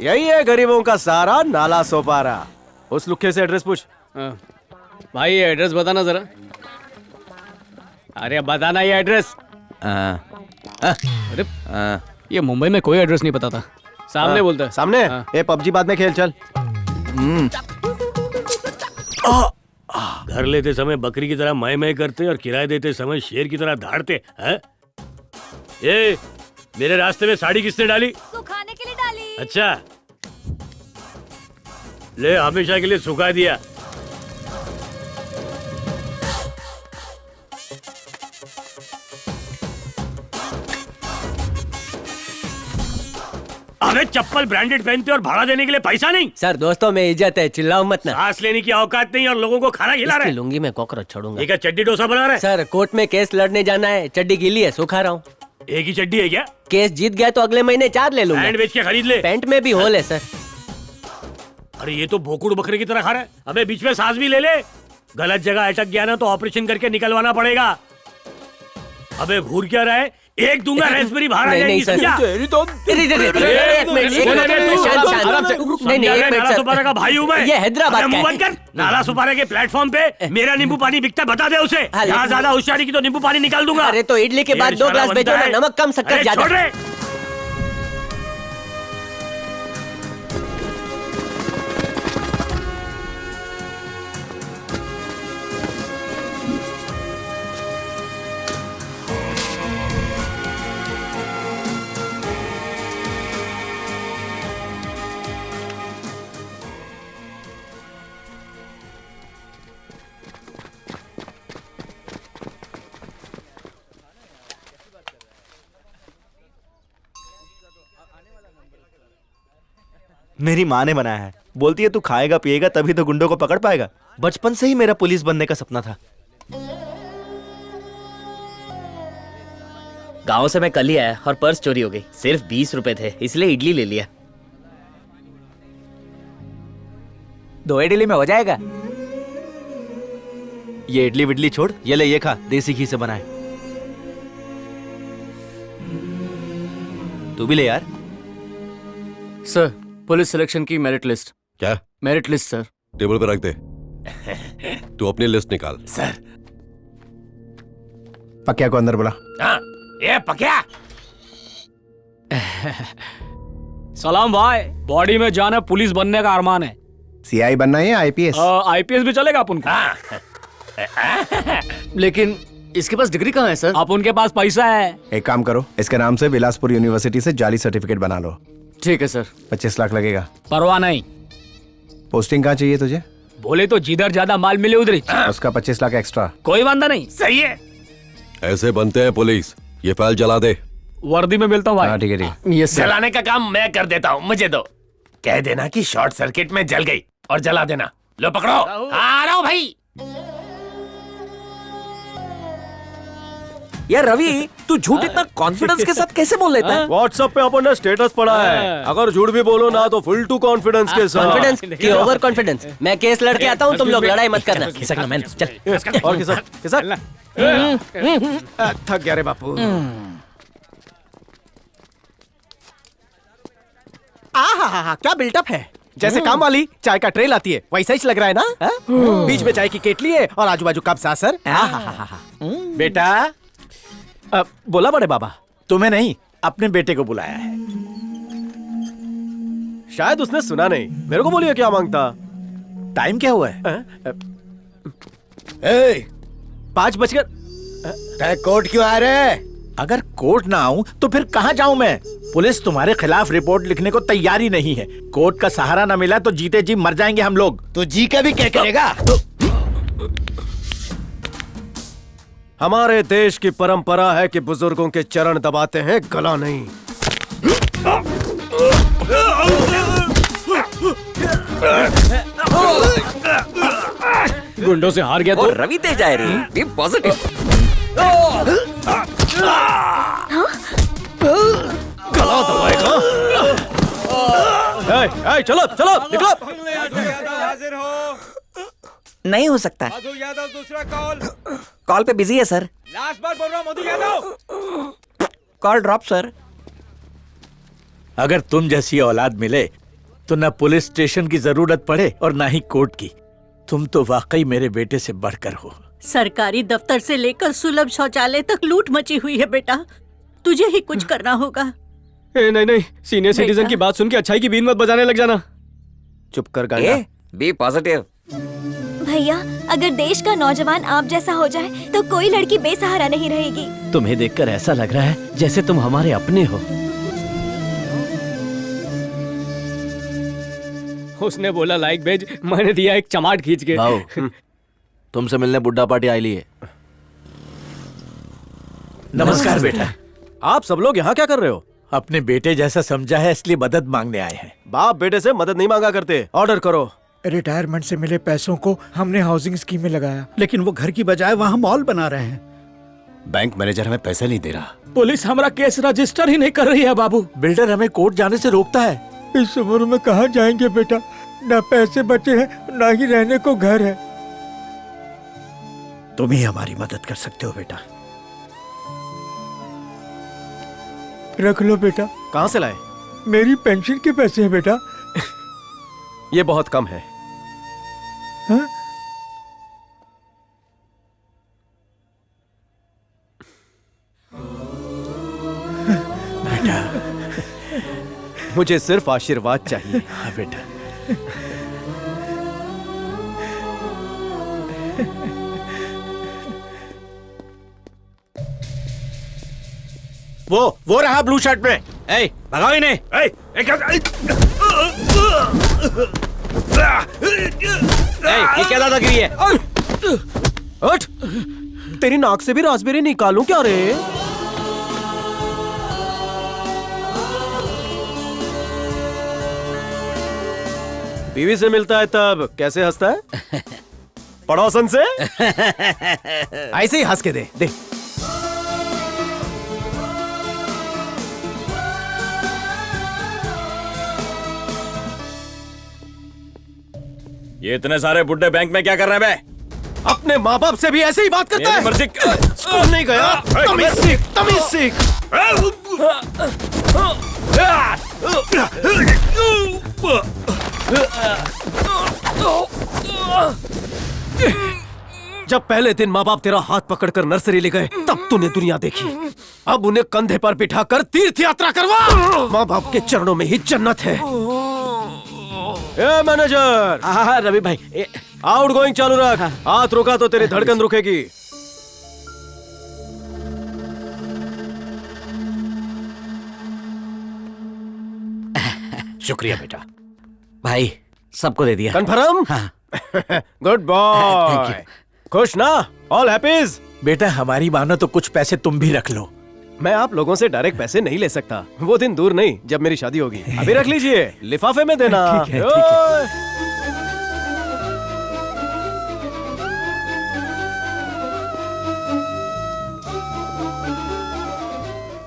यही है गरीबों का सहारा, नाला सोपारा। उस लुखे से एड्रेस पूछ। भाई ये एड्रेस बताना जरा। अरे बताना ये एड्रेस। अरे ये मुंबई में कोई एड्रेस नहीं पता था। सामने बोलता है। सामने। ये पबजी बाद में खेल, चल। घर लेते समय बकरी की तरह मैं मैं करते और किराए देते समय शेर की तरह धाड़ते हैं। ये मेरे रास्ते में साड़ी किसने डाली? सुखाने के लिए डाली। अच्छा ले, हमेशा के लिए सुखा दिया। अबे चप्पल ब्रांडेड पहनते और भाड़ा देने के लिए पैसा नहीं। सर दोस्तों में इज्जत है, चिल्लाओ मत ना। सांस लेने की औकात नहीं और लोगों को खाना खिला रहे। लूंगी मैं कॉकरोच छोड़ूंगा। एक चड्डी डोसा बना रहे। सर कोर्ट में केस लड़ने जाना है, चड्डी गीली है, सुखा रहा हूँ। एक ही चड्डी है क्या? केस जीत गया तो अगले महीने 4 ले लूंगा। पैंट बेच के खरीद ले। पैंट में भी होल है सर। अरे ये तो भोकुड़ बकरे की तरह खा रहा है। अबे बीच में सांस भी ले ले। गलत जगह अटक गया ना तो ऑपरेशन करके निकलवाना पड़ेगा। अबे घूर क्या रहा है? एक दूंगा रेस्पबेरी बाहर आ जाएगी। समझा? नाला सुपारा का भाई हूँ मैं। ये हैदराबाद का है। नाला सुपारा के प्लेटफॉर्म पे मेरा नींबू पानी बिकता, बता दे उसे। यहाँ ज्यादा होशियारी की तो नींबू पानी निकाल दूंगा। अरे तो इडली के बाद 2 ग्लास बेचो ना, नमक कम शक्कर ज्यादा। मेरी माँ ने बनाया है। बोलती है तू खाएगा पिएगा तभी तो गुंडों को पकड़ पाएगा। बचपन से ही मेरा पुलिस बनने का सपना था। गांव से मैं कल ही आया और पर्स चोरी हो गई। सिर्फ 20 रुपए थे, इसलिए इडली ले लिया। 2 इडली में हो जाएगा। ये इडली विडली छोड़, ये ले, ये खा, देसी घी से बनाए। तू भी ले यार। सर पुलिस सिलेक्शन की मेरिट लिस्ट। क्या? Merit list sir. टेबल पे रख दे। तू अपनी लिस्ट निकाल। सर पक्या को अंदर बुला। ये पक्या। सलाम भाई, बॉडी में जाना पुलिस बनने का अरमान है। सीआई बनना है या आईपीएस? आईपीएस भी चलेगा अपन को। लेकिन इसके पास डिग्री कहाँ है सर? आप उनके पास पैसा है। एक काम करो, इसके नाम से बिलासपुर यूनिवर्सिटी से जाली सर्टिफिकेट बना लो। ठीक है सर। 25 लाख लगेगा। परवाह नहीं। पोस्टिंग कहाँ चाहिए तुझे? बोले तो जिधर ज्यादा माल मिले उधर ही। उसका 25 लाख एक्स्ट्रा। कोई वांदा नहीं। सही है। ऐसे बनते हैं पुलिस। ये फाइल जला दे। वर्दी में मिलता हूँ भाई। हाँ ठीक है ठीक है। ये सर। जलाने का काम मैं कर देता हूँ, मुझे दो। कह देना कि शॉर्ट सर्किट में जल गई और जला देना। लो पकड़ो। आ रहा हूँ भाई। यार रवि, तू झूठ इतना कॉन्फिडेंस के साथ कैसे बोल लेता है? व्हाट्सएप पे अपन ने स्टेटस पड़ा है, अगर झूठ भी बोलो ना तो फुल टू कॉन्फिडेंस के साथ। कॉन्फिडेंस की ओवर कॉन्फिडेंस। मैं केस लड़के आता हूँ, तुम लोग लड़ाई मत करना। खिसकना मैन, चल। और किसक थक गया रे बापू। क्या बिल्डअप है। जैसे काम वाली चाय का ट्रे लाती है वैसा ही लग रहा है ना। बीच में चाय की केटली है और आजू बाजू कप सासर। बेटा बोला बड़े बाबा। तुम्हें नहीं, अपने बेटे को बुलाया है। शायद उसने सुना नहीं। मेरे को बोलिए क्या मांगता। टाइम क्या हुआ है? 5 बजकर। तय कोर्ट क्यों आ रहे? अगर कोर्ट ना आऊं तो फिर कहाँ जाऊं मैं? पुलिस तुम्हारे खिलाफ रिपोर्ट लिखने को तैयार ही नहीं है। कोर्ट का सहारा न मिला तो जीते जी मर जाएंगे हम लोग। तो जी का भी क्या करेगा? हमारे देश की परंपरा है कि बुजुर्गों के चरण दबाते हैं, गला नहीं। गुंडों से हार गया तो रवि तेज आए रे, बी पॉजिटिव। गला दबाएगा। चलो चलो निकलो। हाजिर हो। नहीं हो सकता। मधु यादव दूसरा कॉल। कॉल पे बिजी है सर। लास्ट बार बोल रहा हूं, Madhu Yadav. Call drop sir. अगर तुम जैसी औलाद मिले तो न पुलिस स्टेशन की जरूरत पड़े और ना ही कोर्ट की। तुम तो वाकई मेरे बेटे से बढ़कर हो। सरकारी दफ्तर से लेकर सुलभ शौचालय तक लूट मची हुई है बेटा, तुझे ही कुछ करना होगा। नहीं नहीं, सीनियर सिटीजन की बात सुन के अच्छाई की बीन मत बजाने लग जाना। चुप कर गाना। Be positive. भैया, अगर देश का नौजवान आप जैसा हो जाए तो कोई लड़की बेसहारा नहीं रहेगी। तुम्हें देखकर ऐसा लग रहा है जैसे तुम हमारे अपने हो। उसने बोला लाइक भेज, मैंने दिया एक चमाट खींच के। तुमसे मिलने बुड्ढा पार्टी आई ली है। नमस्कार बेटा। आप सब लोग यहाँ क्या कर रहे हो? अपने बेटे जैसा समझा है इसलिए मदद मांगने आए हैं। बाप बेटे से मदद नहीं मांगा करते। ऑर्डर करो। रिटायरमेंट से मिले पैसों को हमने हाउसिंग स्कीम में लगाया, लेकिन वो घर की बजाय वहाँ मॉल बना रहे हैं। बैंक मैनेजर हमें पैसे नहीं दे रहा। पुलिस हमारा केस रजिस्टर ही नहीं कर रही है बाबू। बिल्डर हमें कोर्ट जाने से रोकता है। इस उम्र में कहाँ जाएंगे बेटा, ना पैसे बचे हैं ना ही रहने को घर है। तुम ही हमारी मदद कर सकते हो बेटा। रख लो बेटा। कहाँ से लाए? मेरी पेंशन के पैसे हैं बेटा। ये बहुत कम है। हाँ? बेटा, मुझे सिर्फ आशीर्वाद चाहिए। हाँ बेटा। वो रहा ब्लू शर्ट में। ए, भगाओ इन्हें। ये क्या दादागिरी है? उठ! तेरी नाक से भी रास्पबेरी निकालूं क्या रे? बीवी से मिलता है तब कैसे हंसता है? पड़ोसन से ऐसे ही हंस के दे दे। ये इतने सारे बुड्ढे बैंक में क्या कर रहे हैं बे? अपने माँ बाप से भी ऐसे ही बात करता है। मर्जी। स्कूल नहीं गया? तमीज सीख, तमीज सीख। जब पहले दिन माँ बाप तेरा हाथ पकड़कर नर्सरी ले गए तब तूने दुनिया देखी। अब उन्हें कंधे पर बिठाकर तीर्थ यात्रा करवा। माँ बाप के चरणों में ही जन्नत है। A manager. हाँ रवि भाई। आउट गोइंग चालू रख। हाथ रोका तो तेरी धड़कन रुकेगी। शुक्रिया बेटा। भाई सबको दे दिया। कन्फर्म? हाँ। Good boy. खुश ना? ऑल हैप्पीज? बेटा हमारी मानो तो कुछ पैसे तुम भी रख लो। मैं आप लोगों से डायरेक्ट पैसे नहीं ले सकता। वो दिन दूर नहीं जब मेरी शादी होगी। अभी रख लीजिए, लिफाफे में देना। ठीक है, ठीक है।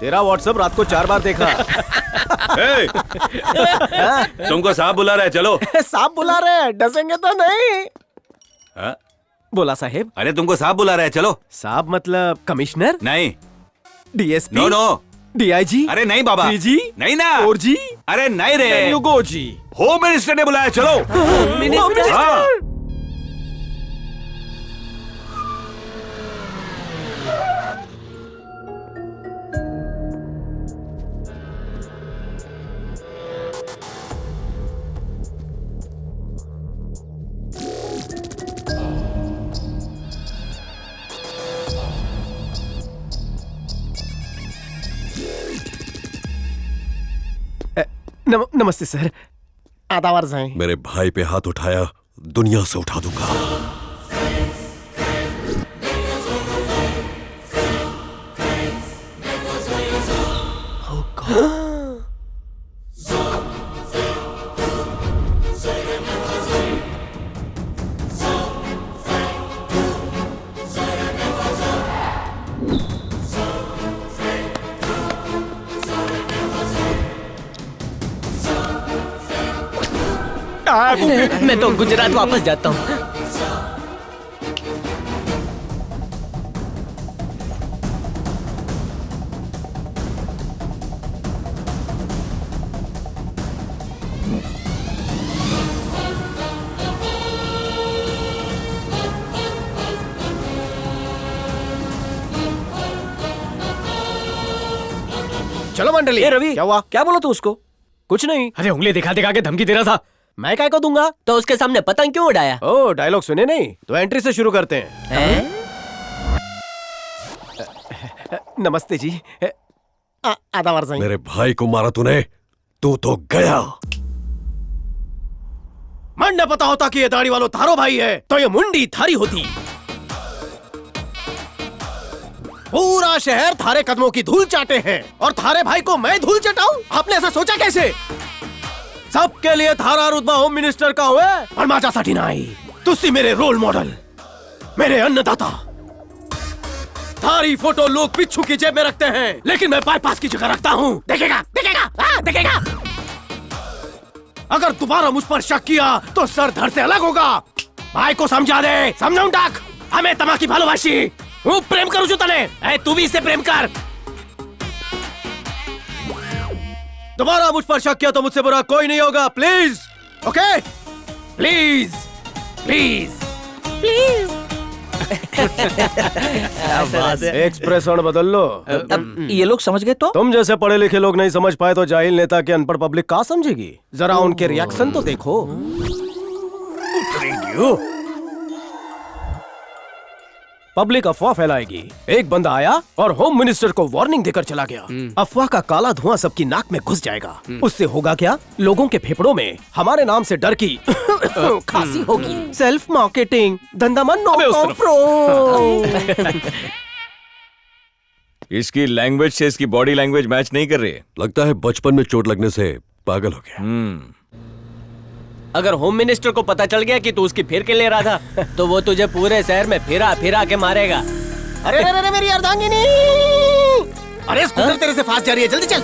तेरा व्हाट्सएप रात को 4 बार देखा। तुमको साहब बुला रहे हैं, चलो। साहब बुला रहे हैं, डसेंगे तो नहीं? हाँ? बोला साहेब। अरे तुमको साहब बुला रहे हैं, चलो। साहब मतलब कमिश्नर? नहीं। डीएसपी? No no. डीआईजी? अरे नहीं बाबा। डीजी? नहीं ना। और जी? अरे नहीं रे। युगो जी। होम मिनिस्टर ने बुलाया, चलो। मिनिस्टर? हाँ। नमस्ते सर। आदावर जाएं। मेरे भाई पे हाथ उठाया, दुनिया से उठा दूंगा। मैं तो गुजरात वापस जाता हूँ। चलो मंडली। ए रवि, क्या हुआ? क्या बोला तू उसको? कुछ नहीं। अरे उंगली दिखा दिखा के धमकी दे रहा था। मैं काय को दूंगा? तो उसके सामने पतंग क्यों उड़ाया? ओ, डायलॉग सुने नहीं तो एंट्री से शुरू करते हैं। नमस्ते जी। आधा वर्ष मेरे भाई को मारा तूने, तू तो गया। मन न पता होता कि ये दाढ़ी वालों थारो भाई है तो ये मुंडी थारी होती। पूरा शहर थारे कदमों की धूल चाटे हैं और थारे भाई को मैं धूल चटाऊं? आपने ऐसा सोचा कैसे? सबके लिए थारा रुतबा होम मिनिस्टर का हुआ और माझ्यासाठी नाही। तुसी मेरे रोल मॉडल, मेरे अन्नदाता। थारी फोटो लोग पिच्छू की जेब में रखते हैं लेकिन मैं बाईपास की जगह रखता हूँ। देखेगा देखेगा देखेगा। अगर दोबारा मुझ पर शक किया तो सर धड़ से अलग होगा। भाई को समझा दे, समझाऊं टाक। हमें तमाकी भालोबाशी, वो प्रेम करू जो तने। तू भी इससे प्रेम कर। दोबारा मुझ पर शक किया तो मुझसे बुरा कोई नहीं होगा। Please, okay? Please please please. Expression बदल लो। ये लोग समझ गए तो? तुम जैसे पढ़े लिखे लोग नहीं समझ पाए तो जाहिल नेता की अनपढ़ पब्लिक कहाँ समझेगी? जरा उनके रिएक्शन तो देखो। पब्लिक अफवाह फैलाएगी। एक बंदा आया और होम मिनिस्टर को वार्निंग देकर चला गया। अफवाह का काला धुआं सबकी नाक में घुस जाएगा। उससे होगा क्या? लोगों के फेफड़ों में हमारे नाम से डर की खांसी होगी। सेल्फ मार्केटिंग, धंधा मन नो कॉम्प्रो। इसकी लैंग्वेज से इसकी बॉडी लैंग्वेज मैच नहीं कर रही है। लगता है बचपन में चोट लगने से पागल हो गया। अगर होम मिनिस्टर को पता चल गया कि तू उसकी फिर के ले रहा था तो वो तुझे पूरे शहर में फिरा फिरा के मारेगा। अरे मेरी अर्धांगिनी! अरे स्कूटर तेरे से फास्ट जा रही है, जल्दी चल।